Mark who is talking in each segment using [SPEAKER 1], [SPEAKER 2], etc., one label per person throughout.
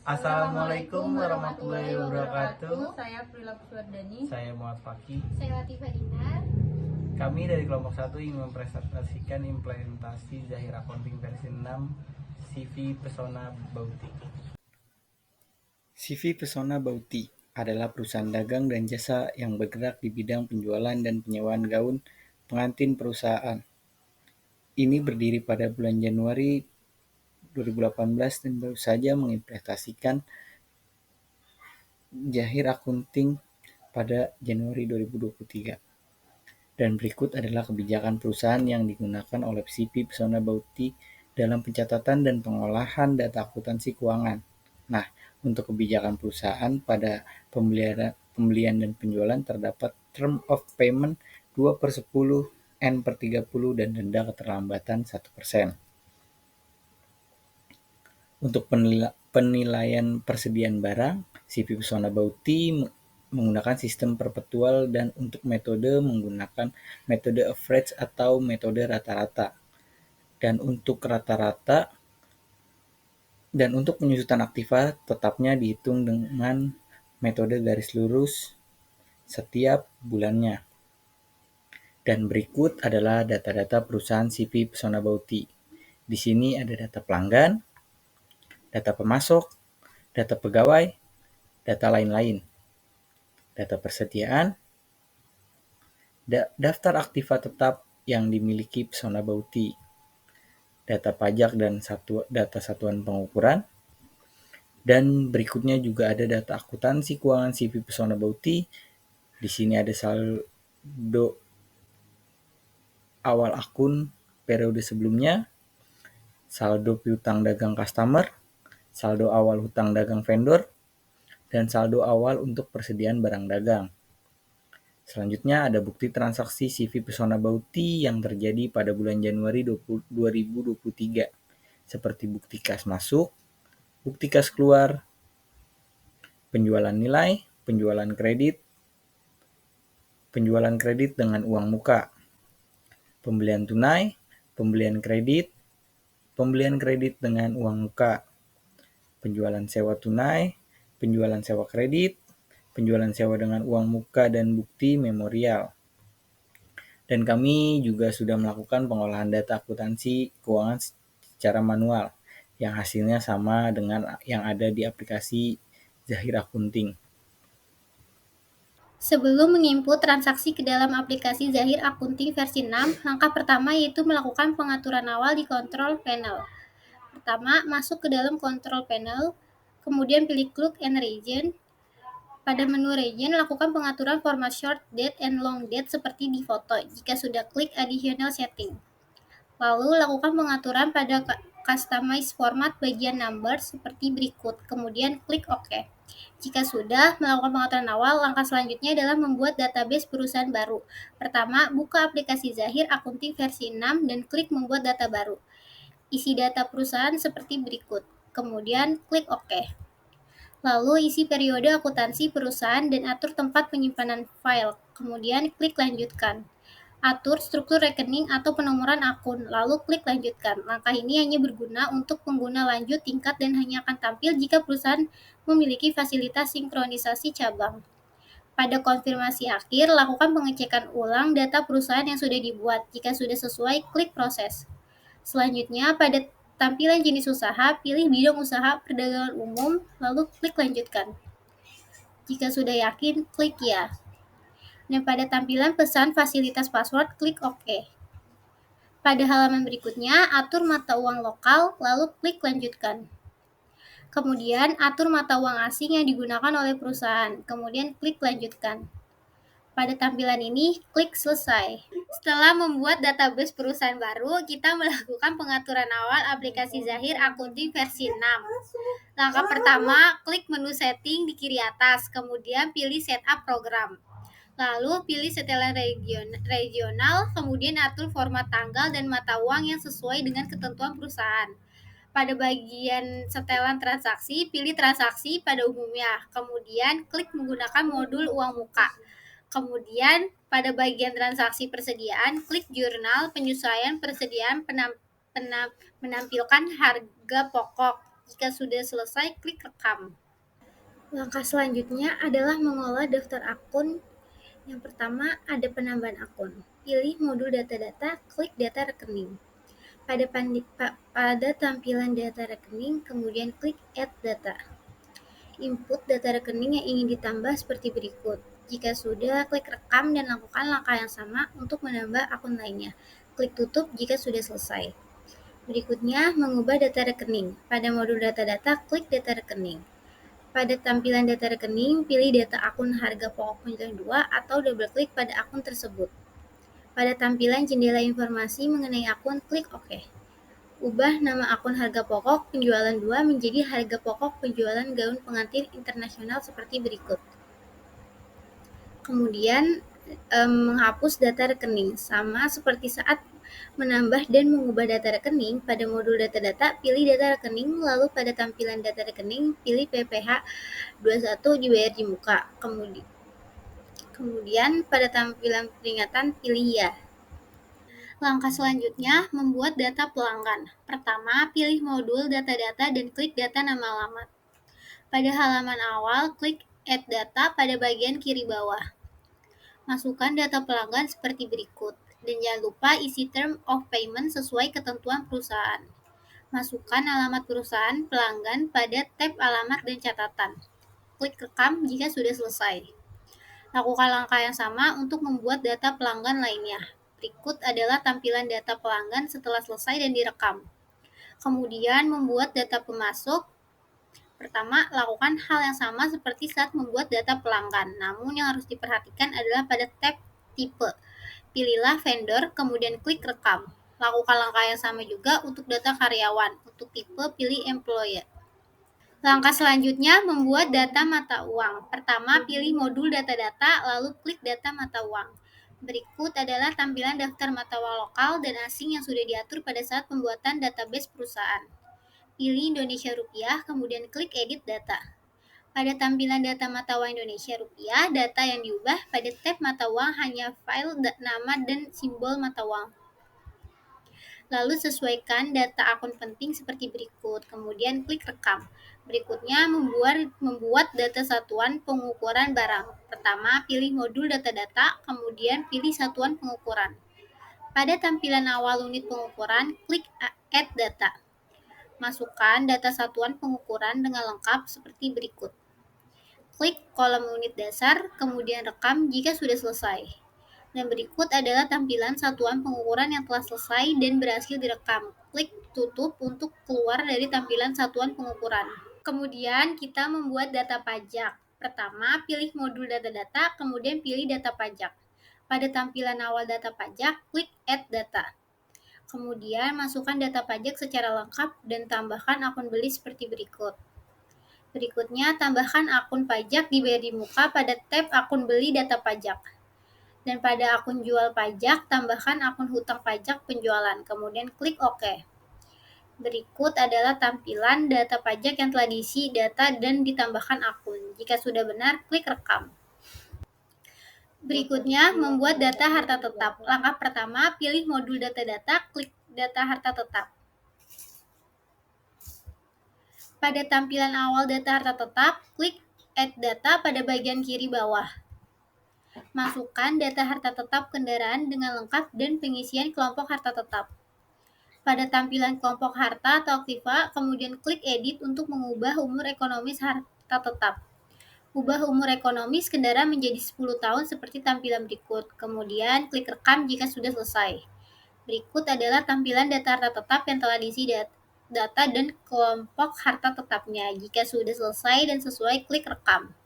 [SPEAKER 1] Assalamualaikum warahmatullahi wabarakatuh.
[SPEAKER 2] Saya Prila Kuswardani.
[SPEAKER 1] Saya Muhammad Fakih.
[SPEAKER 3] Saya Latifah Dinar.
[SPEAKER 1] Kami dari kelompok 1 ingin mempresentasikan implementasi Zahir Accounting versi 6 CV Pesona Bauti. CV Pesona Bauti adalah perusahaan dagang dan jasa yang bergerak di bidang penjualan dan penyewaan gaun pengantin perusahaan. Ini berdiri pada bulan Januari 2018 dan baru saja mengimplementasikan Zahir Accounting pada Januari 2023. Dan berikut adalah kebijakan perusahaan yang digunakan oleh CV Pesona Bauti dalam pencatatan dan pengolahan data akuntansi keuangan. Nah, untuk kebijakan perusahaan pada pembelian dan penjualan terdapat term of payment 2/10, N/30 dan denda keterlambatan 1%. Untuk penilaian persediaan barang, CV Pesona Bauti menggunakan sistem perpetual dan untuk metode menggunakan metode average atau metode rata-rata. Dan untuk rata-rata dan untuk penyusutan aktiva tetapnya dihitung dengan metode garis lurus setiap bulannya. Dan berikut adalah data-data perusahaan CV Pesona Bauti. Di sini ada data pelanggan, data pemasok, data pegawai, data lain-lain, data persediaan, daftar aktiva tetap yang dimiliki Pesona Bauti, data pajak dan data satuan pengukuran, dan berikutnya juga ada data akuntansi keuangan CV Pesona Bauti. Di sini ada saldo awal akun periode sebelumnya, saldo piutang dagang customer, saldo awal hutang dagang vendor, dan saldo awal untuk persediaan barang dagang. Selanjutnya ada bukti transaksi CV Pesona Bauti yang terjadi pada bulan Januari 2023, seperti bukti kas masuk, bukti kas keluar, penjualan nilai, penjualan kredit dengan uang muka, pembelian tunai, pembelian kredit dengan uang muka, penjualan sewa tunai, penjualan sewa kredit, penjualan sewa dengan uang muka dan bukti memorial. Dan kami juga sudah melakukan pengolahan data akuntansi keuangan secara manual yang hasilnya sama dengan yang ada di aplikasi Zahir Accounting.
[SPEAKER 3] Sebelum menginput transaksi ke dalam aplikasi Zahir Accounting versi 6, langkah pertama yaitu melakukan pengaturan awal di Control Panel. Pertama, masuk ke dalam Control Panel, kemudian pilih Look and Region. Pada menu Region, lakukan pengaturan format Short Date and Long Date seperti di foto jika sudah klik Additional Setting. Lalu, lakukan pengaturan pada Customize Format bagian Number seperti berikut, kemudian klik OK. Jika sudah melakukan pengaturan awal, langkah selanjutnya adalah membuat database perusahaan baru. Pertama, buka aplikasi Zahir Accounting versi 6 dan klik membuat data baru. Isi data perusahaan seperti berikut, kemudian klik OK. Lalu isi periode akuntansi perusahaan dan atur tempat penyimpanan file, kemudian klik lanjutkan. Atur struktur rekening atau penomoran akun, lalu klik lanjutkan. Langkah ini hanya berguna untuk pengguna lanjut tingkat dan hanya akan tampil jika perusahaan memiliki fasilitas sinkronisasi cabang. Pada konfirmasi akhir, lakukan pengecekan ulang data perusahaan yang sudah dibuat. Jika sudah sesuai, klik proses. Selanjutnya, pada tampilan jenis usaha, pilih bidang usaha perdagangan umum, lalu klik lanjutkan. Jika sudah yakin, klik ya. Dan pada tampilan pesan fasilitas password, klik OK. Pada halaman berikutnya, atur mata uang lokal, lalu klik lanjutkan. Kemudian, atur mata uang asing yang digunakan oleh perusahaan, kemudian klik lanjutkan. Pada tampilan ini, klik selesai. Setelah membuat database perusahaan baru, kita melakukan pengaturan awal aplikasi Zahir Accounting versi 6. Langkah pertama, klik menu setting di kiri atas, kemudian pilih setup program. Lalu pilih setelan regional, kemudian atur format tanggal dan mata uang yang sesuai dengan ketentuan perusahaan. Pada bagian setelan transaksi, pilih transaksi pada umumnya, kemudian klik menggunakan modul uang muka. Kemudian, pada bagian transaksi persediaan, klik jurnal penyesuaian persediaan menampilkan harga pokok. Jika sudah selesai, klik rekam. Langkah selanjutnya adalah mengolah daftar akun. Yang pertama, ada penambahan akun. Pilih modul data-data, klik data rekening. Pada tampilan data rekening, kemudian klik Add Data. Input data rekening yang ingin ditambah seperti berikut. Jika sudah, klik rekam dan lakukan langkah yang sama untuk menambah akun lainnya. Klik tutup jika sudah selesai. Berikutnya, mengubah data rekening. Pada modul data-data, klik data rekening. Pada tampilan data rekening, pilih data akun harga pokok penjualan 2 atau double-klik pada akun tersebut. Pada tampilan jendela informasi mengenai akun, klik OK. Ubah nama akun harga pokok penjualan 2 menjadi harga pokok penjualan gaun pengantin internasional seperti berikut. Kemudian, menghapus data rekening. Sama seperti saat menambah dan mengubah data rekening, pada modul data-data, pilih data rekening, lalu pada tampilan data rekening, pilih PPH 21 dibayar di muka. Kemudian pada tampilan peringatan, pilih ya. Langkah selanjutnya, membuat data pelanggan. Pertama, pilih modul data-data dan klik data nama alamat. Pada halaman awal, klik Add Data pada bagian kiri bawah. Masukkan data pelanggan seperti berikut. Dan jangan lupa isi term of payment sesuai ketentuan perusahaan. Masukkan alamat perusahaan pelanggan pada tab alamat dan catatan. Klik rekam jika sudah selesai. Lakukan langkah yang sama untuk membuat data pelanggan lainnya. Berikut adalah tampilan data pelanggan setelah selesai dan direkam. Kemudian membuat data pemasok. Pertama, lakukan hal yang sama seperti saat membuat data pelanggan. Namun yang harus diperhatikan adalah pada tab tipe. Pilihlah vendor, kemudian klik rekam. Lakukan langkah yang sama juga untuk data karyawan. Untuk tipe, pilih employee. Langkah selanjutnya, membuat data mata uang. Pertama, pilih modul data-data, lalu klik data mata uang. Berikut adalah tampilan daftar mata uang lokal dan asing yang sudah diatur pada saat pembuatan database perusahaan. Pilih Indonesia Rupiah, kemudian klik Edit Data. Pada tampilan data mata uang Indonesia Rupiah, data yang diubah pada tab mata uang hanya file nama dan simbol mata uang. Lalu sesuaikan data akun penting seperti berikut, kemudian klik rekam. Berikutnya, membuat data satuan pengukuran barang. Pertama, pilih modul data-data, kemudian pilih satuan pengukuran. Pada tampilan awal unit pengukuran, klik Add Data. Masukkan data satuan pengukuran dengan lengkap seperti berikut. Klik kolom unit dasar, kemudian rekam jika sudah selesai. Dan berikut adalah tampilan satuan pengukuran yang telah selesai dan berhasil direkam. Klik tutup untuk keluar dari tampilan satuan pengukuran. Kemudian kita membuat data pajak. Pertama, pilih modul data-data, kemudian pilih data pajak. Pada tampilan awal data pajak, klik Add Data. Kemudian masukkan data pajak secara lengkap dan tambahkan akun beli seperti berikut. Berikutnya, tambahkan akun pajak dibayar di muka pada tab akun beli data pajak. Dan pada akun jual pajak, tambahkan akun hutang pajak penjualan, kemudian klik OK. Berikut adalah tampilan data pajak yang telah diisi data dan ditambahkan akun. Jika sudah benar, klik rekam. Berikutnya, membuat data harta tetap. Langkah pertama, pilih modul data-data, klik data harta tetap. Pada tampilan awal data harta tetap, klik Add Data pada bagian kiri bawah. Masukkan data harta tetap kendaraan dengan lengkap dan pengisian kelompok harta tetap. Pada tampilan kelompok harta atau aktiva, kemudian klik Edit untuk mengubah umur ekonomis harta tetap. Ubah umur ekonomis kendaraan menjadi 10 tahun seperti tampilan berikut. Kemudian klik rekam jika sudah selesai. Berikut adalah tampilan data harta tetap yang telah diisi data dan kelompok harta tetapnya. Jika sudah selesai dan sesuai, klik rekam.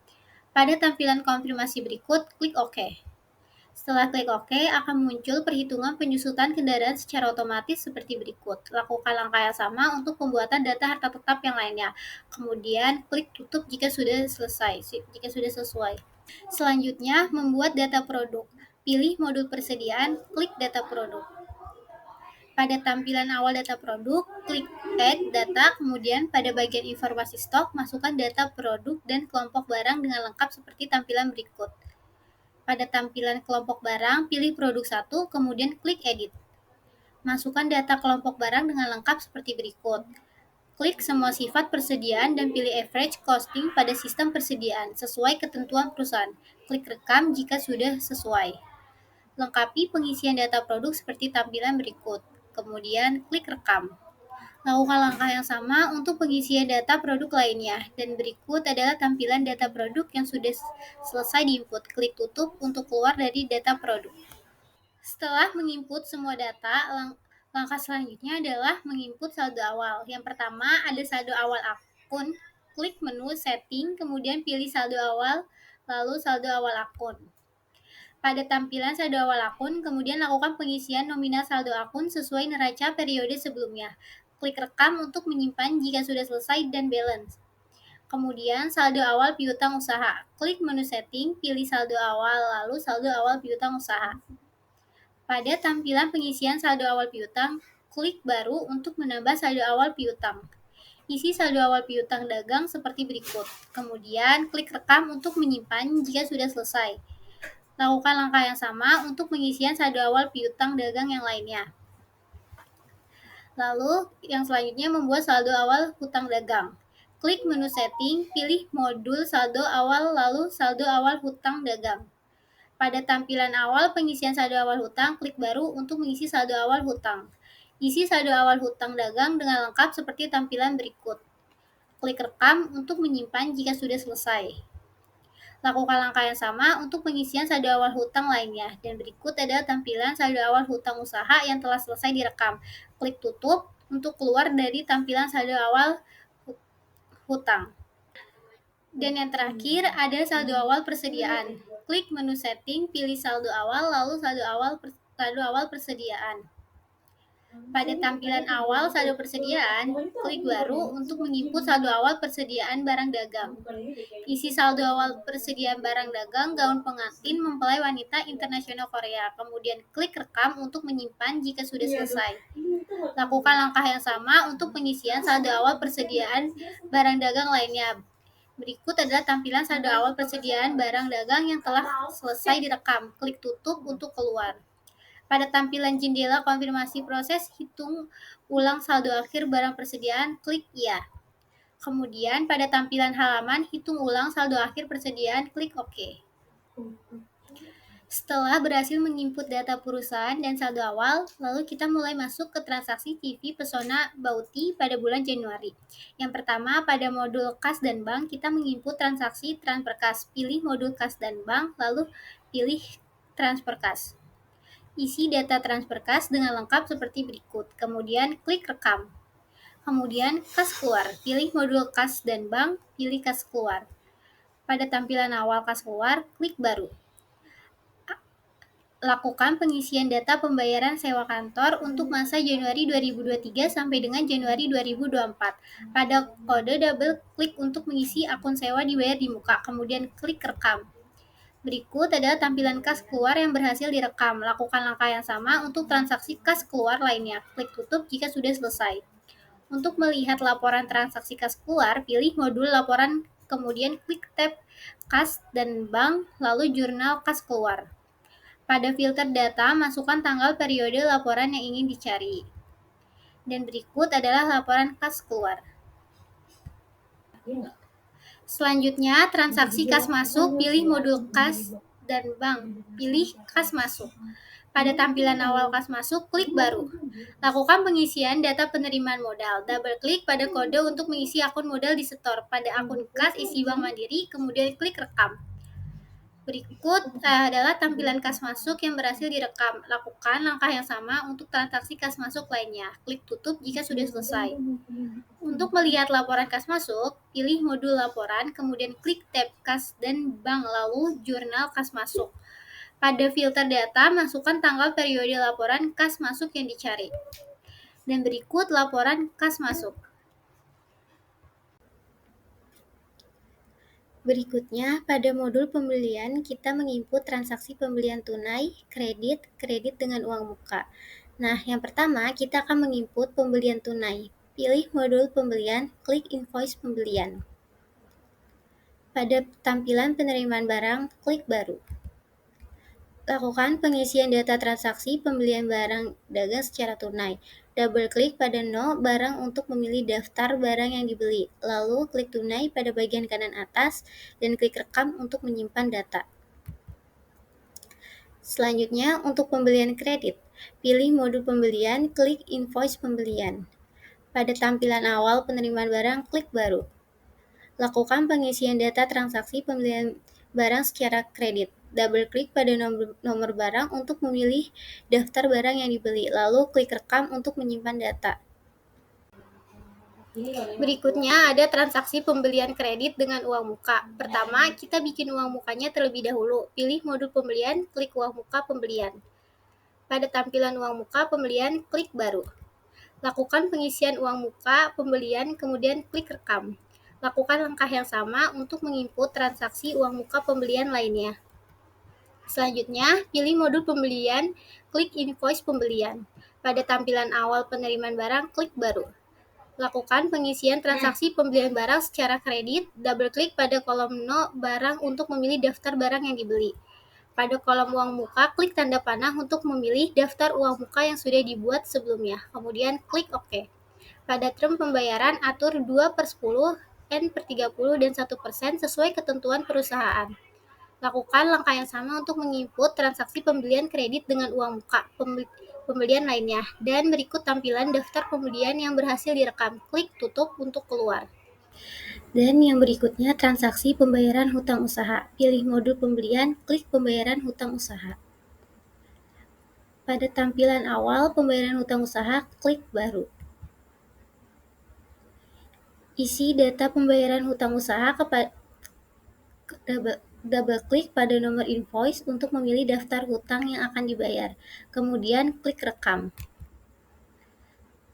[SPEAKER 3] Pada tampilan konfirmasi berikut, klik OK. Setelah klik OK, akan muncul perhitungan penyusutan kendaraan secara otomatis seperti berikut. Lakukan langkah yang sama untuk pembuatan data harta tetap yang lainnya. Kemudian, klik tutup jika sudah sesuai. Selanjutnya, membuat data produk. Pilih modul persediaan, klik data produk. Pada tampilan awal data produk, klik Add Data, kemudian pada bagian informasi stok, masukkan data produk dan kelompok barang dengan lengkap seperti tampilan berikut. Pada tampilan kelompok barang, pilih produk 1, kemudian klik Edit. Masukkan data kelompok barang dengan lengkap seperti berikut. klik semua sifat persediaan dan pilih average costing pada sistem persediaan sesuai ketentuan perusahaan. Klik rekam jika sudah sesuai. Lengkapi pengisian data produk seperti tampilan berikut. Kemudian klik rekam. Lakukan langkah yang sama untuk pengisian data produk lainnya. Dan berikut adalah tampilan data produk yang sudah selesai diinput. Klik tutup untuk keluar dari data produk. Setelah menginput semua data, langkah selanjutnya adalah menginput saldo awal. Yang pertama ada saldo awal akun. Klik menu setting, kemudian pilih saldo awal, lalu saldo awal akun. Pada tampilan saldo awal akun, kemudian lakukan pengisian nominal saldo akun sesuai neraca periode sebelumnya. Klik rekam untuk menyimpan jika sudah selesai dan balance. Kemudian saldo awal piutang usaha. Klik menu setting, pilih saldo awal, lalu saldo awal piutang usaha. Pada tampilan pengisian saldo awal piutang, klik baru untuk menambah saldo awal piutang. Isi saldo awal piutang dagang seperti berikut. Kemudian klik rekam untuk menyimpan jika sudah selesai. Lakukan langkah yang sama untuk pengisian saldo awal piutang dagang yang lainnya. Lalu yang selanjutnya membuat saldo awal hutang dagang. Klik menu setting, pilih modul saldo awal lalu saldo awal hutang dagang. Pada tampilan awal pengisian saldo awal hutang, klik baru untuk mengisi saldo awal hutang. Isi saldo awal hutang dagang dengan lengkap seperti tampilan berikut. Klik rekam untuk menyimpan jika sudah selesai. Lakukan langkah yang sama untuk pengisian saldo awal hutang lainnya. Dan berikut adalah tampilan saldo awal hutang usaha yang telah selesai direkam. Klik tutup untuk keluar dari tampilan saldo awal hutang. Dan yang terakhir ada saldo awal persediaan. Klik menu setting, pilih saldo awal, lalu saldo awal persediaan. Pada tampilan awal saldo persediaan, klik baru untuk menginput saldo awal persediaan barang dagang. Isi saldo awal persediaan barang dagang gaun pengantin mempelai wanita internasional Korea. Kemudian klik rekam untuk menyimpan jika sudah selesai. Lakukan langkah yang sama untuk pengisian saldo awal persediaan barang dagang lainnya. Berikut adalah tampilan saldo awal persediaan barang dagang yang telah selesai direkam. Klik tutup untuk keluar. Pada tampilan jendela konfirmasi proses hitung ulang saldo akhir barang persediaan, klik ya. Kemudian pada tampilan halaman hitung ulang saldo akhir persediaan, klik OK. Setelah berhasil menginput data perusahaan dan saldo awal, lalu kita mulai masuk ke transaksi TV Pesona Bauti pada bulan Januari. Yang pertama, pada modul kas dan bank, kita menginput transaksi transfer kas. Pilih modul kas dan bank, lalu pilih transfer kas. Isi data transfer kas dengan lengkap seperti berikut. Kemudian klik rekam. Kemudian kas keluar. Pilih modul kas dan bank, pilih kas keluar. Pada tampilan awal kas keluar, klik baru. Lakukan pengisian data pembayaran sewa kantor untuk masa Januari 2023 sampai dengan Januari 2024. Pada kode double klik untuk mengisi akun sewa dibayar di muka, kemudian klik rekam. Berikut adalah tampilan kas keluar yang berhasil direkam. Lakukan langkah yang sama untuk transaksi kas keluar lainnya. Klik tutup jika sudah selesai. Untuk melihat laporan transaksi kas keluar, pilih modul laporan, kemudian klik tab kas dan bank, lalu jurnal kas keluar. Pada filter data, masukkan tanggal periode laporan yang ingin dicari. Dan berikut adalah laporan kas keluar. Selanjutnya, transaksi kas masuk, pilih modul kas dan bank, pilih kas masuk. Pada tampilan awal kas masuk, klik baru. Lakukan pengisian data penerimaan modal. Double klik pada kode untuk mengisi akun modal di store. Pada akun kas isi Bank Mandiri, kemudian klik rekam. Berikut adalah tampilan kas masuk yang berhasil direkam. Lakukan langkah yang sama untuk transaksi kas masuk lainnya. Klik tutup jika sudah selesai. Untuk melihat laporan kas masuk, pilih modul laporan, kemudian klik tab kas dan bank, lalu jurnal kas masuk. Pada filter data, masukkan tanggal periode laporan kas masuk yang dicari. Dan berikut laporan kas masuk. Berikutnya, pada modul pembelian, kita menginput transaksi pembelian tunai, kredit dengan uang muka. Nah, yang pertama, kita akan menginput pembelian tunai. Pilih modul pembelian, klik invoice pembelian. Pada tampilan penerimaan barang, klik baru. Lakukan pengisian data transaksi pembelian barang dagang secara tunai. Double klik pada No barang untuk memilih daftar barang yang dibeli. Lalu klik tunai pada bagian kanan atas dan klik rekam untuk menyimpan data. Selanjutnya, untuk pembelian kredit, pilih modul pembelian, klik invoice pembelian. Pada tampilan awal penerimaan barang, klik baru. Lakukan pengisian data transaksi pembelian barang secara kredit. Double klik pada nomor barang untuk memilih daftar barang yang dibeli, lalu klik rekam untuk menyimpan data. Berikutnya ada transaksi pembelian kredit dengan uang muka. Pertama, kita bikin uang mukanya terlebih dahulu. Pilih modul pembelian, klik uang muka pembelian. Pada tampilan uang muka pembelian, klik baru. Lakukan pengisian uang muka pembelian, kemudian klik rekam. Lakukan langkah yang sama untuk menginput transaksi uang muka pembelian lainnya. Selanjutnya, pilih modul pembelian, klik invoice pembelian. Pada tampilan awal penerimaan barang, klik baru. Lakukan pengisian transaksi pembelian barang secara kredit, double klik pada kolom No barang untuk memilih daftar barang yang dibeli. Pada kolom uang muka, klik tanda panah untuk memilih daftar uang muka yang sudah dibuat sebelumnya, kemudian klik OK. Pada term pembayaran, atur 2/10, N/30, dan 1% sesuai ketentuan perusahaan. Lakukan langkah yang sama untuk menginput transaksi pembelian kredit dengan uang muka pembelian lainnya, dan berikut tampilan daftar pembelian yang berhasil direkam. Klik tutup untuk keluar. Dan yang berikutnya transaksi pembayaran hutang usaha. Pilih modul pembelian, klik pembayaran hutang usaha. Pada tampilan awal pembayaran hutang usaha, klik baru. Isi data pembayaran hutang usaha double klik pada nomor invoice untuk memilih daftar hutang yang akan dibayar. Kemudian klik rekam.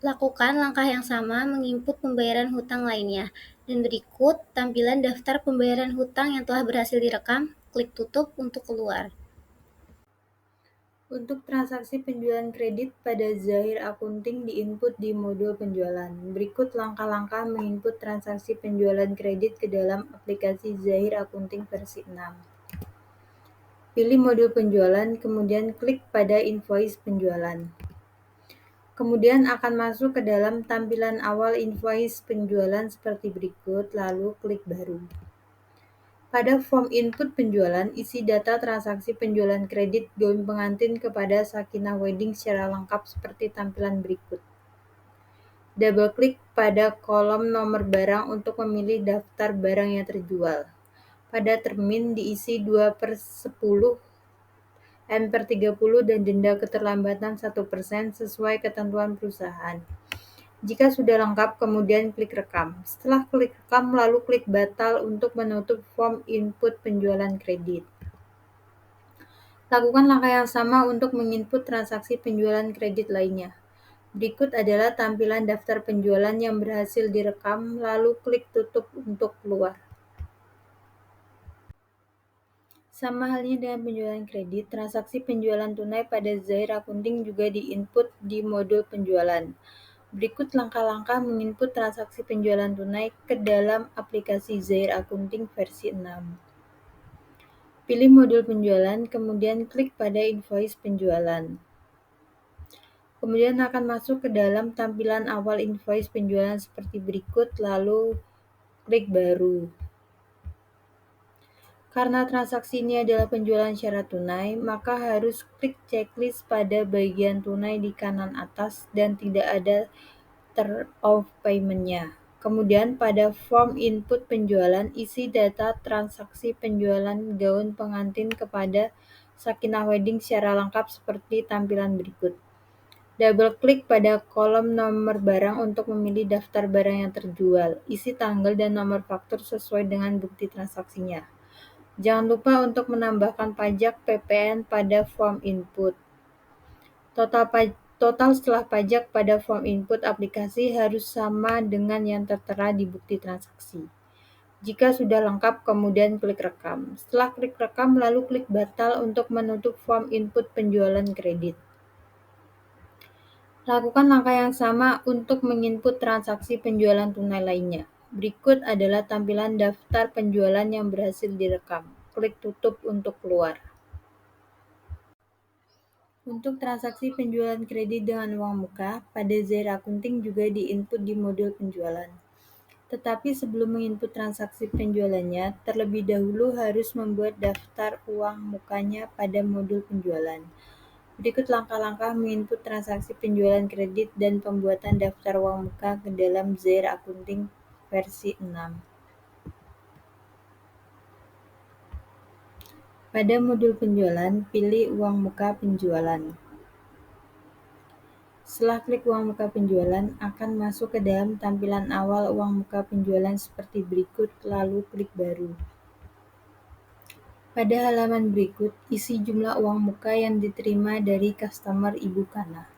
[SPEAKER 3] Lakukan langkah yang sama menginput pembayaran hutang lainnya. Dan berikut tampilan daftar pembayaran hutang yang telah berhasil direkam. Klik tutup untuk keluar.
[SPEAKER 2] Untuk transaksi penjualan kredit pada Zahir Akunting diinput di modul penjualan. Berikut langkah-langkah menginput transaksi penjualan kredit ke dalam aplikasi Zahir Akunting versi 6. Pilih modul penjualan, kemudian klik pada invoice penjualan. Kemudian akan masuk ke dalam tampilan awal invoice penjualan seperti berikut, lalu klik baru. Pada form input penjualan, isi data transaksi penjualan kredit gaun pengantin kepada Sakinah Wedding secara lengkap seperti tampilan berikut. Double klik pada kolom nomor barang untuk memilih daftar barang yang terjual. Pada termin diisi 2/10, N/30, dan denda keterlambatan 1% sesuai ketentuan perusahaan. Jika sudah lengkap, kemudian klik rekam. Setelah klik rekam, lalu klik batal untuk menutup form input penjualan kredit. Lakukan langkah yang sama untuk menginput transaksi penjualan kredit lainnya. Berikut adalah tampilan daftar penjualan yang berhasil direkam, lalu klik tutup untuk keluar. Sama halnya dengan penjualan kredit, transaksi penjualan tunai pada Zahir Akunting juga diinput di modul penjualan. Berikut langkah-langkah menginput transaksi penjualan tunai ke dalam aplikasi Zahir Akunting versi 6. Pilih modul penjualan, kemudian klik pada invoice penjualan. Kemudian akan masuk ke dalam tampilan awal invoice penjualan seperti berikut, lalu klik baru. Karena transaksi ini adalah penjualan secara tunai, maka harus klik checklist pada bagian tunai di kanan atas dan tidak ada term of payment-nya. Kemudian pada form input penjualan, isi data transaksi penjualan gaun pengantin kepada Sakinah Wedding secara lengkap seperti tampilan berikut. Double klik pada kolom nomor barang untuk memilih daftar barang yang terjual. Isi tanggal dan nomor faktur sesuai dengan bukti transaksinya. Jangan lupa untuk menambahkan pajak PPN pada form input. Total setelah pajak pada form input aplikasi harus sama dengan yang tertera di bukti transaksi. Jika sudah lengkap, kemudian klik rekam. Setelah klik rekam, lalu klik batal untuk menutup form input penjualan kredit. Lakukan langkah yang sama untuk menginput transaksi penjualan tunai lainnya. Berikut adalah tampilan daftar penjualan yang berhasil direkam. Klik tutup untuk keluar. Untuk transaksi penjualan kredit dengan uang muka, pada Zair Akunting juga diinput di modul penjualan. Tetapi sebelum menginput transaksi penjualannya, terlebih dahulu harus membuat daftar uang mukanya pada modul penjualan. Berikut langkah-langkah menginput transaksi penjualan kredit dan pembuatan daftar uang muka ke dalam Zair Akunting versi 6. Pada modul penjualan, pilih uang muka penjualan. Setelah klik uang muka penjualan, akan masuk ke dalam tampilan awal uang muka penjualan seperti berikut, lalu klik baru. Pada halaman berikut, isi jumlah uang muka yang diterima dari customer Ibu Kana.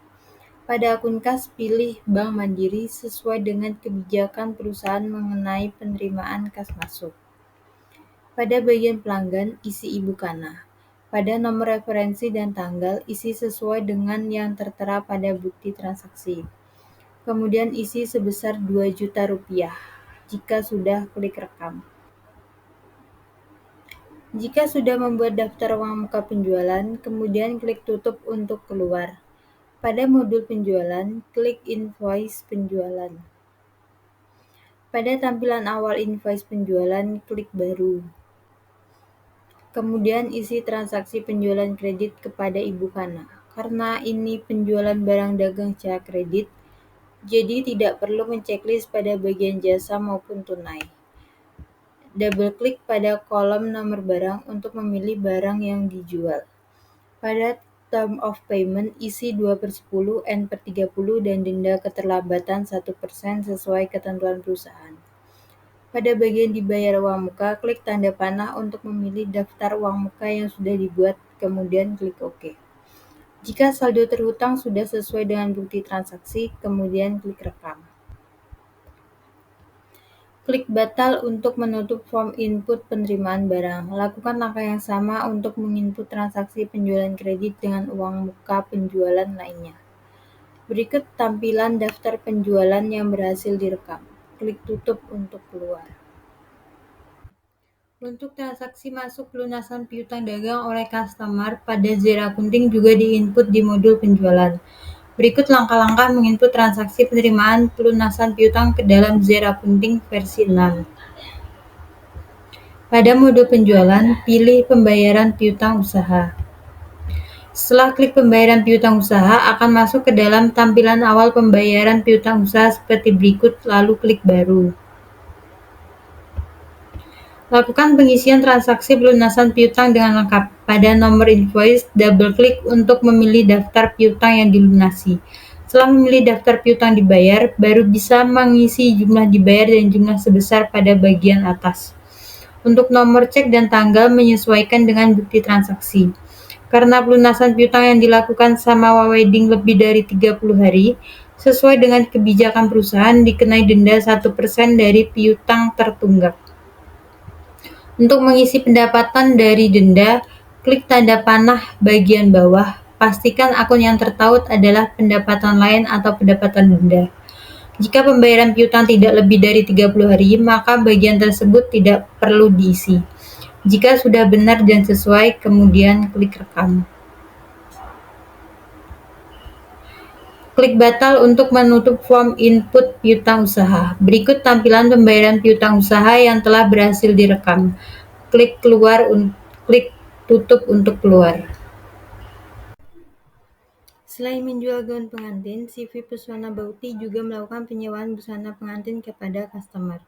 [SPEAKER 2] Pada akun kas, pilih Bank Mandiri sesuai dengan kebijakan perusahaan mengenai penerimaan kas masuk. Pada bagian pelanggan, isi Ibu Kana. Pada nomor referensi dan tanggal, isi sesuai dengan yang tertera pada bukti transaksi. Kemudian isi sebesar Rp2.000.000. Jika sudah, klik rekam. Jika sudah membuat daftar uang muka penjualan, kemudian klik tutup untuk keluar. Pada modul penjualan, klik invoice penjualan. Pada tampilan awal invoice penjualan, klik baru. Kemudian isi transaksi penjualan kredit kepada Ibu Kana. Karena ini penjualan barang dagang secara kredit, jadi tidak perlu menceklis pada bagian jasa maupun tunai. Double klik pada kolom nomor barang untuk memilih barang yang dijual. Pada term of payment, isi 2/10, N/30 dan denda keterlambatan 1% sesuai ketentuan perusahaan. Pada bagian dibayar uang muka, klik tanda panah untuk memilih daftar uang muka yang sudah dibuat, kemudian klik OK. Jika saldo terhutang sudah sesuai dengan bukti transaksi, kemudian klik rekam. Klik batal untuk menutup form input penerimaan barang. Lakukan langkah yang sama untuk menginput transaksi penjualan kredit dengan uang muka penjualan lainnya. Berikut tampilan daftar penjualan yang berhasil direkam. Klik tutup untuk keluar. Untuk transaksi masuk pelunasan piutang dagang oleh customer pada Zair Akunting juga diinput di modul penjualan. Berikut langkah-langkah menginput transaksi penerimaan pelunasan piutang ke dalam Zair Akunting versi 6. Pada modul penjualan, pilih pembayaran piutang usaha. Setelah klik pembayaran piutang usaha, akan masuk ke dalam tampilan awal pembayaran piutang usaha seperti berikut, lalu klik baru. Lakukan pengisian transaksi pelunasan piutang dengan lengkap. Pada nomor invoice, double klik untuk memilih daftar piutang yang dilunasi. Setelah memilih daftar piutang dibayar, baru bisa mengisi jumlah dibayar dan jumlah sebesar pada bagian atas. Untuk nomor cek dan tanggal menyesuaikan dengan bukti transaksi. Karena pelunasan piutang yang dilakukan sama wedding lebih dari 30 hari, sesuai dengan kebijakan perusahaan dikenai denda 1% dari piutang tertunggak. Untuk mengisi pendapatan dari denda, klik tanda panah bagian bawah. Pastikan akun yang tertaut adalah pendapatan lain atau pendapatan denda. Jika pembayaran piutang tidak lebih dari 30 hari, maka bagian tersebut tidak perlu diisi. Jika sudah benar dan sesuai, kemudian klik rekam. Klik batal untuk menutup form input piutang usaha. Berikut tampilan pembayaran piutang usaha yang telah berhasil direkam. Klik tutup untuk keluar. Selain menjual gaun pengantin, CV Pesona Bauti juga melakukan penyewaan busana pengantin kepada customer.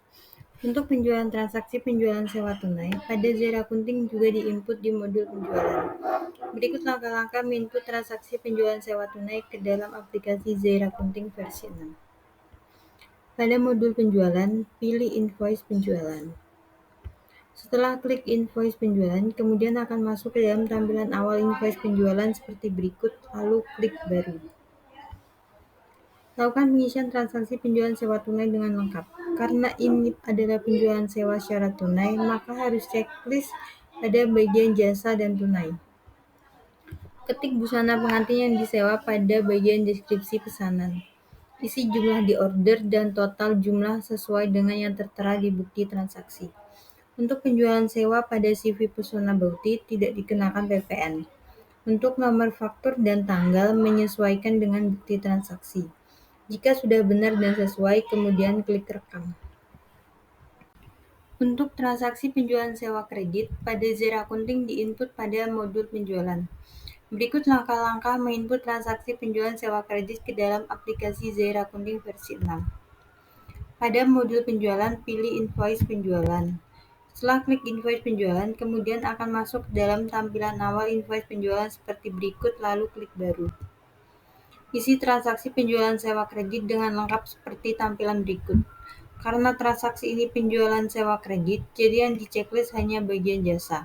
[SPEAKER 2] Untuk penjualan transaksi penjualan sewa tunai, pada Zair Akunting juga diinput di modul penjualan. Berikut langkah-langkah menginput transaksi penjualan sewa tunai ke dalam aplikasi Zair Akunting versi 6. Pada modul penjualan, pilih invoice penjualan. Setelah klik invoice penjualan, kemudian akan masuk ke dalam tampilan awal invoice penjualan seperti berikut, lalu klik baru. Lakukan pengisian transaksi penjualan sewa tunai dengan lengkap. Karena ini adalah penjualan sewa secara tunai, maka harus checklist pada bagian jasa dan tunai. Ketik busana pengantin yang disewa pada bagian deskripsi pesanan. Isi jumlah di order dan total jumlah sesuai dengan yang tertera di bukti transaksi. Untuk penjualan sewa pada CV Pesona Bauti tidak dikenakan PPN. Untuk nomor faktur dan tanggal menyesuaikan dengan bukti transaksi. Jika sudah benar dan sesuai, kemudian klik rekam. Untuk transaksi penjualan sewa kredit, pada Zair Accounting diinput pada modul penjualan. Berikut langkah-langkah menginput transaksi penjualan sewa kredit ke dalam aplikasi Zair Accounting versi 6. Pada modul penjualan, pilih invoice penjualan. Setelah klik invoice penjualan, kemudian akan masuk ke dalam tampilan awal invoice penjualan seperti berikut, lalu klik baru. Isi transaksi penjualan sewa kredit dengan lengkap seperti tampilan berikut. Karena transaksi ini penjualan sewa kredit, jadi yang di-checklist hanya bagian jasa.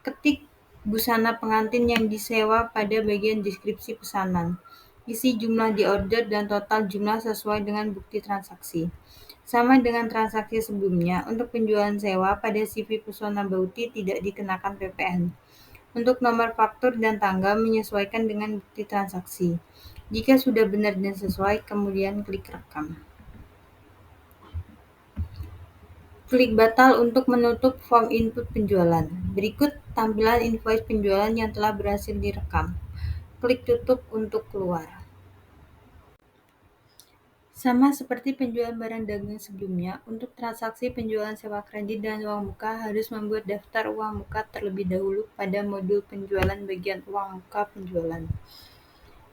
[SPEAKER 2] Ketik busana pengantin yang disewa pada bagian deskripsi pesanan. Isi jumlah di order dan total jumlah sesuai dengan bukti transaksi. Sama dengan transaksi sebelumnya, untuk penjualan sewa pada CV Pesona Bauti tidak dikenakan PPN. Untuk nomor faktur dan tanggal menyesuaikan dengan bukti transaksi. Jika sudah benar dan sesuai, kemudian klik rekam. Klik batal untuk menutup form input penjualan. Berikut tampilan invoice penjualan yang telah berhasil direkam. Klik tutup untuk keluar. Sama seperti penjualan barang dagang sebelumnya, untuk transaksi penjualan sewa kredit dan uang muka harus membuat daftar uang muka terlebih dahulu pada modul penjualan bagian uang muka penjualan.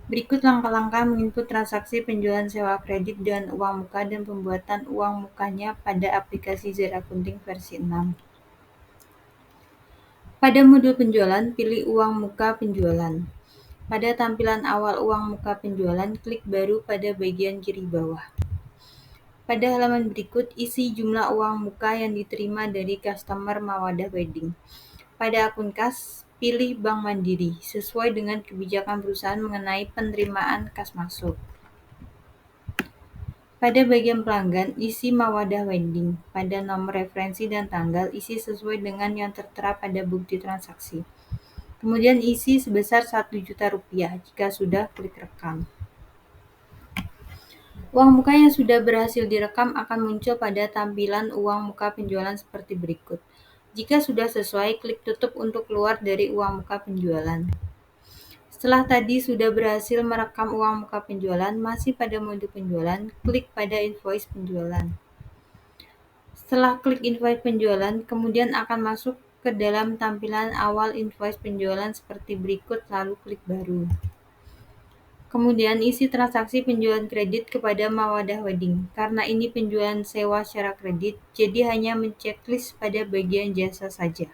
[SPEAKER 2] Berikut langkah-langkah menginput transaksi penjualan sewa kredit dan uang muka dan pembuatan uang mukanya pada aplikasi Zair Accounting versi 6. Pada modul penjualan, pilih uang muka penjualan. Pada tampilan awal uang muka penjualan, klik baru pada bagian kiri bawah. Pada halaman berikut, isi jumlah uang muka yang diterima dari customer Mawadah Wedding. Pada akun kas, pilih Bank Mandiri, sesuai dengan kebijakan perusahaan mengenai penerimaan kas masuk. Pada bagian pelanggan, isi Mawadah Wedding. Pada nomor referensi dan tanggal, isi sesuai dengan yang tertera pada bukti transaksi. Kemudian isi sebesar Rp1.000.000. Jika sudah, klik rekam. Uang muka yang sudah berhasil direkam akan muncul pada tampilan uang muka penjualan seperti berikut. Jika sudah sesuai, klik tutup untuk keluar dari uang muka penjualan. Setelah tadi sudah berhasil merekam uang muka penjualan, masih pada modul penjualan, klik pada invoice penjualan. Setelah klik invoice penjualan, kemudian akan masuk ke dalam tampilan awal invoice penjualan seperti berikut, lalu klik baru. Kemudian isi transaksi penjualan kredit kepada Mawadah Wedding. Karena ini penjualan sewa secara kredit, jadi hanya menceklis pada bagian jasa saja.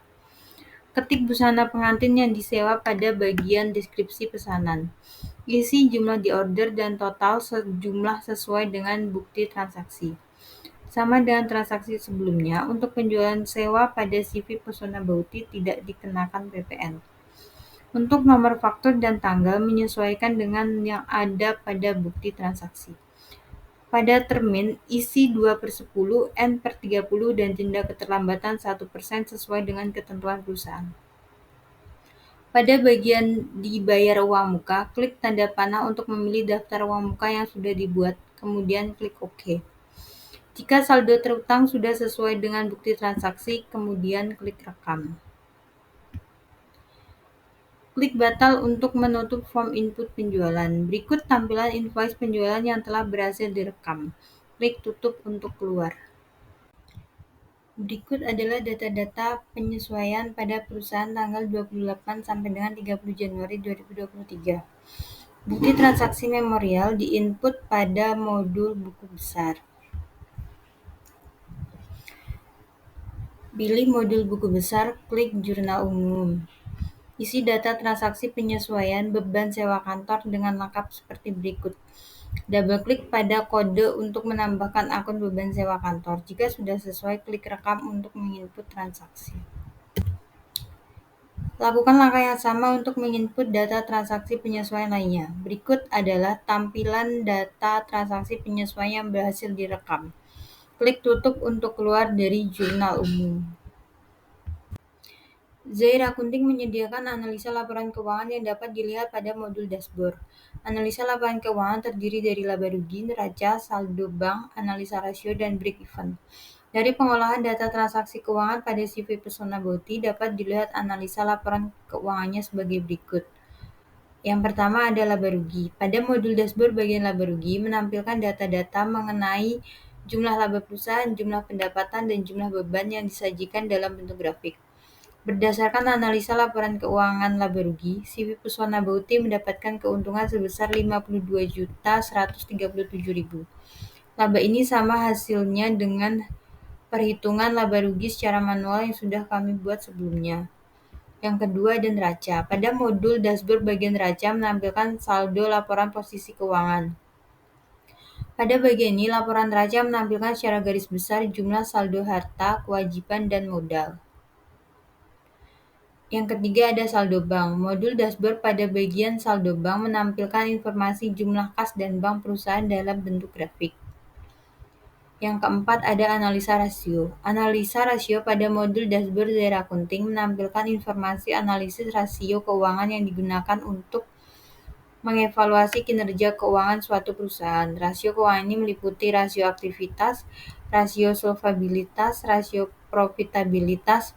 [SPEAKER 2] Ketik busana pengantin yang disewa pada bagian deskripsi pesanan. Isi jumlah di order dan total sejumlah sesuai dengan bukti transaksi. Sama dengan transaksi sebelumnya, untuk penjualan sewa pada CV Pesona Bauti tidak dikenakan PPN. Untuk nomor faktur dan tanggal menyesuaikan dengan yang ada pada bukti transaksi. Pada termin, isi 2/10, N/30 dan denda keterlambatan 1% sesuai dengan ketentuan perusahaan. Pada bagian dibayar uang muka, klik tanda panah untuk memilih daftar uang muka yang sudah dibuat, kemudian klik OK. Jika saldo terutang sudah sesuai dengan bukti transaksi, kemudian klik rekam. Klik batal untuk menutup form input penjualan. Berikut tampilan invoice penjualan yang telah berhasil direkam. Klik tutup untuk keluar. Berikut adalah data-data penyesuaian pada perusahaan tanggal 28 sampai dengan 30 Januari 2023. Bukti transaksi memorial diinput pada modul buku besar. Pilih modul buku besar, klik jurnal umum. Isi data transaksi penyesuaian beban sewa kantor dengan lengkap seperti berikut. Double-klik pada kode untuk menambahkan akun beban sewa kantor. Jika sudah sesuai, klik rekam untuk menginput transaksi. Lakukan langkah yang sama untuk menginput data transaksi penyesuaian lainnya. Berikut adalah tampilan data transaksi penyesuaian yang berhasil direkam. Klik tutup untuk keluar dari jurnal umum. Zair Accounting menyediakan analisa laporan keuangan yang dapat dilihat pada modul dashboard. Analisa laporan keuangan terdiri dari laba rugi, neraca, saldo bank, analisa rasio, dan break even. Dari pengolahan data transaksi keuangan pada CV Pesona Bauti dapat dilihat analisa laporan keuangannya sebagai berikut. Yang pertama ada laba rugi. Pada modul dashboard bagian laba rugi menampilkan data-data mengenai jumlah laba perusahaan, jumlah pendapatan, dan jumlah beban yang disajikan dalam bentuk grafik. Berdasarkan analisa laporan keuangan laba rugi, CV Pesona Bauti mendapatkan keuntungan sebesar 52.137.000. Laba ini sama hasilnya dengan perhitungan laba rugi secara manual yang sudah kami buat sebelumnya. Yang kedua ada neraca. Pada modul dashboard bagian neraca menampilkan saldo laporan posisi keuangan. Pada bagian ini, laporan neraca menampilkan secara garis besar jumlah saldo harta, kewajiban, dan modal. Yang ketiga ada saldo bank. Modul dashboard pada bagian saldo bank menampilkan informasi jumlah kas dan bank perusahaan dalam bentuk grafik. Yang keempat ada analisa rasio. Analisa rasio pada modul dashboard Zahir Akunting menampilkan informasi analisis rasio keuangan yang digunakan untuk mengevaluasi kinerja keuangan suatu perusahaan. Rasio keuangan ini meliputi rasio aktivitas, rasio solvabilitas, rasio profitabilitas,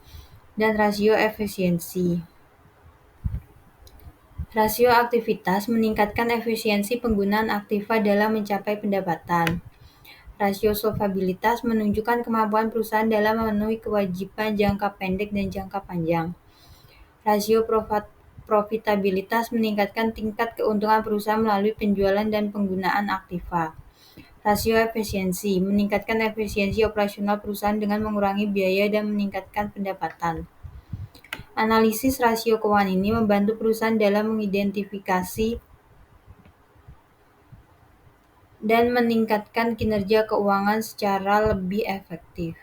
[SPEAKER 2] dan rasio efisiensi. Rasio aktivitas meningkatkan efisiensi penggunaan aktiva dalam mencapai pendapatan. Rasio solvabilitas menunjukkan kemampuan perusahaan dalam memenuhi kewajiban jangka pendek dan jangka panjang. Rasio profitabilitas meningkatkan tingkat keuntungan perusahaan melalui penjualan dan penggunaan aktiva. Rasio efisiensi meningkatkan efisiensi operasional perusahaan dengan mengurangi biaya dan meningkatkan pendapatan. Analisis rasio keuangan ini membantu perusahaan dalam mengidentifikasi dan meningkatkan kinerja keuangan secara lebih efektif.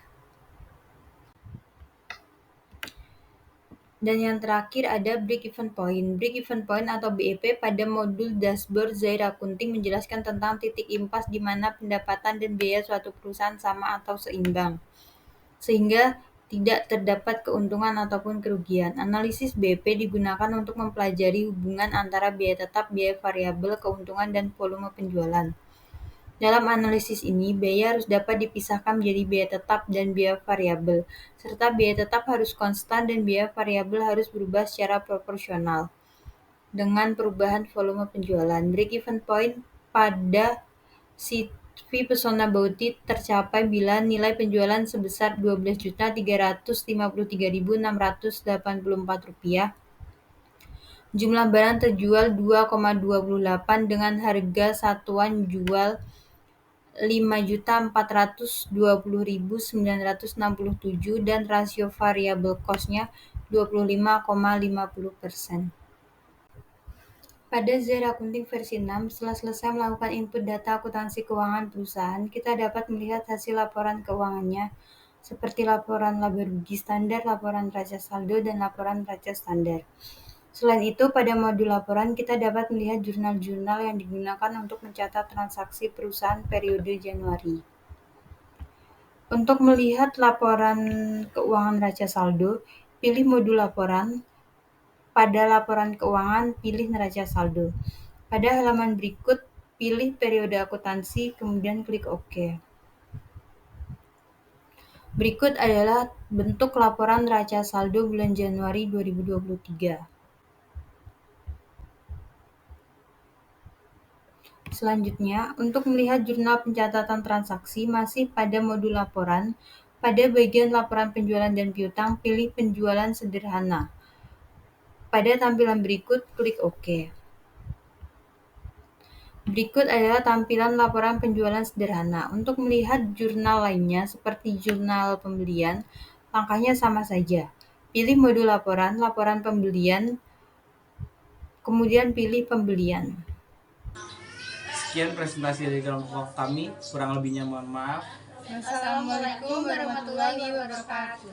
[SPEAKER 2] Dan yang terakhir ada break-even point. Break-even point atau BEP pada modul dashboard Zahir Akunting menjelaskan tentang titik impas di mana pendapatan dan biaya suatu perusahaan sama atau seimbang, sehingga tidak terdapat keuntungan ataupun kerugian. Analisis BEP digunakan untuk mempelajari hubungan antara biaya tetap, biaya variabel, keuntungan, dan volume penjualan. Dalam analisis ini, biaya harus dapat dipisahkan menjadi biaya tetap dan biaya variabel, serta biaya tetap harus konstan dan biaya variabel harus berubah secara proporsional dengan perubahan volume penjualan. Break-even point pada CV Pesona Bauti tercapai bila nilai penjualan sebesar Rp12.353.684, jumlah barang terjual 2,28 dengan harga satuan jual Rp5.420.967 dan rasio variabel cost-nya 25,50%. Pada Zahir Akunting versi 6, setelah selesai melakukan input data akuntansi keuangan perusahaan, kita dapat melihat hasil laporan keuangannya seperti laporan laba rugi standar, laporan neraca saldo, dan laporan neraca standar. Selain itu, pada modul laporan kita dapat melihat jurnal-jurnal yang digunakan untuk mencatat transaksi perusahaan periode Januari. Untuk melihat laporan keuangan neraca saldo, pilih modul laporan. Pada laporan keuangan, pilih neraca saldo. Pada halaman berikut, pilih periode akuntansi, kemudian klik OK. Berikut adalah bentuk laporan neraca saldo bulan Januari 2023. Selanjutnya, untuk melihat jurnal pencatatan transaksi masih pada modul laporan, pada bagian laporan penjualan dan piutang, pilih penjualan sederhana. Pada tampilan berikut, klik OK. Berikut adalah tampilan laporan penjualan sederhana. Untuk melihat jurnal lainnya seperti jurnal pembelian, langkahnya sama saja. Pilih modul laporan, laporan pembelian, kemudian pilih pembelian.
[SPEAKER 1] Sekian presentasi dari kelompok kami, kurang lebihnya mohon maaf.
[SPEAKER 4] Wassalamualaikum warahmatullahi wabarakatuh.